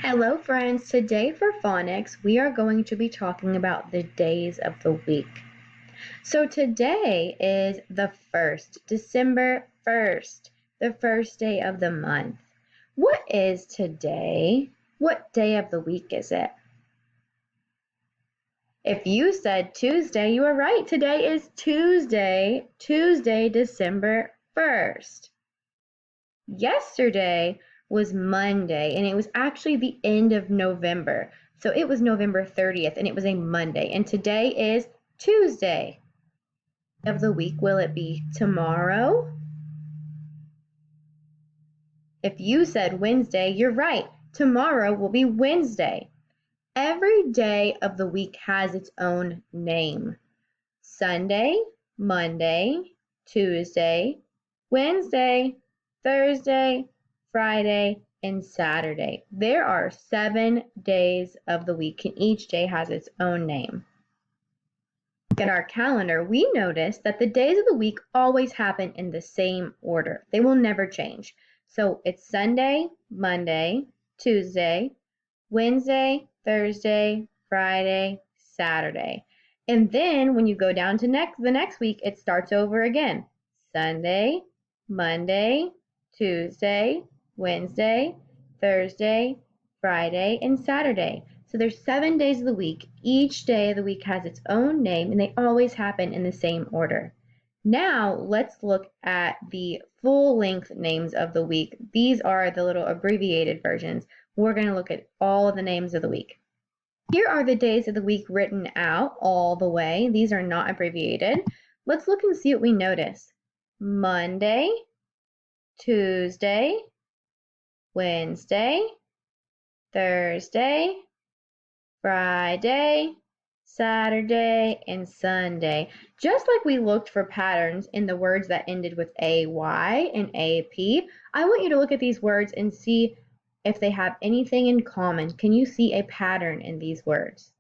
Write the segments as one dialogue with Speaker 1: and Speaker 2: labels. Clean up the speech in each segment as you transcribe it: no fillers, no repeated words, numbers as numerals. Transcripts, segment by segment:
Speaker 1: Hello friends, today for phonics we are going to be talking about the days of the week. So today is the 1st, December 1st, the first day of the month. What is today? What day of the week is it? If you said Tuesday, you are right. Today is Tuesday, December 1st. Yesterday was Monday, and it was actually the end of November. So it was November 30th, and it was a Monday. And today is Tuesday. Of the week, will it be tomorrow? If you said Wednesday, you're right. Tomorrow will be Wednesday. Every day of the week has its own name. Sunday, Monday, Tuesday, Wednesday, Thursday, Friday, and Saturday. There are 7 days of the week, and each day has its own name. Look at our calendar, we notice that the days of the week always happen in the same order. They will never change. So it's Sunday, Monday, Tuesday, Wednesday, Thursday, Friday, Saturday. And then when you go down to the next week, it starts over again. Sunday, Monday, Tuesday, Wednesday, Thursday, Friday, and Saturday. So there's 7 days of the week. Each day of the week has its own name, and they always happen in the same order. Now let's look at the full-length names of the week. These are the little abbreviated versions. We're going to look at all of the names of the week. Here are the days of the week written out all the way. These are not abbreviated. Let's look and see what we notice. Monday, Tuesday, Wednesday, Thursday, Friday, Saturday, and Sunday. Just like we looked for patterns in the words that ended with AY and AP, I want you to look at these words and see if they have anything in common. Can you see a pattern in these words?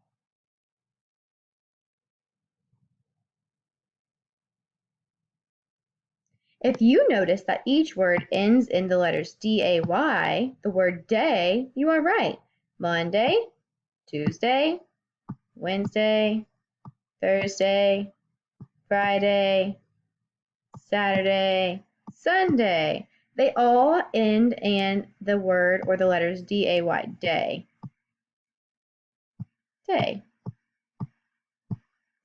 Speaker 1: If you notice that each word ends in the letters D-A-Y, the word day, you are right. Monday, Tuesday, Wednesday, Thursday, Friday, Saturday, Sunday. They all end in the word or the letters D-A-Y, day. Day.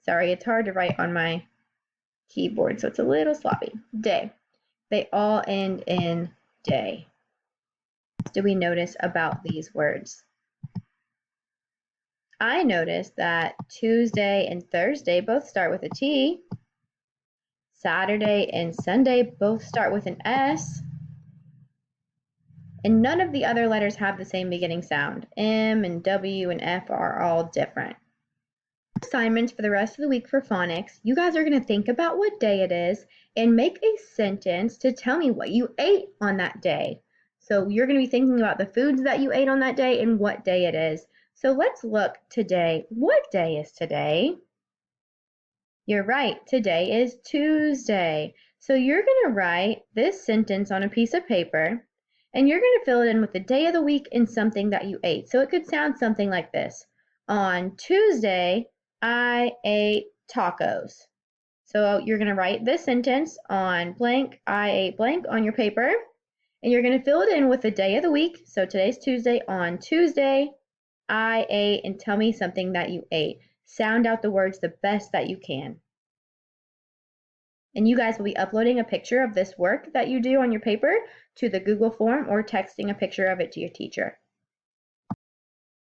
Speaker 1: Sorry, it's hard to write on my keyboard, so it's a little sloppy. Day. They all end in day. What do we notice about these words? I noticed that Tuesday and Thursday both start with a T. Saturday and Sunday both start with an S. And none of the other letters have the same beginning sound. M and W and F are all different. Assignments for the rest of the week for phonics, you guys are going to think about what day it is and make a sentence to tell me what you ate on that day. So you're going to be thinking about the foods that you ate on that day and what day it is. So let's look today. What day is today? You're right, today is Tuesday. So you're going to write this sentence on a piece of paper and you're going to fill it in with the day of the week and something that you ate. So it could sound something like this. On Tuesday, I ate tacos. So you're going to write this sentence on blank, I ate blank on your paper, and you're going to fill it in with the day of the week. So today's Tuesday. On Tuesday, I ate, and tell me something that you ate. Sound out the words the best that you can. And you guys will be uploading a picture of this work that you do on your paper to the Google form or texting a picture of it to your teacher.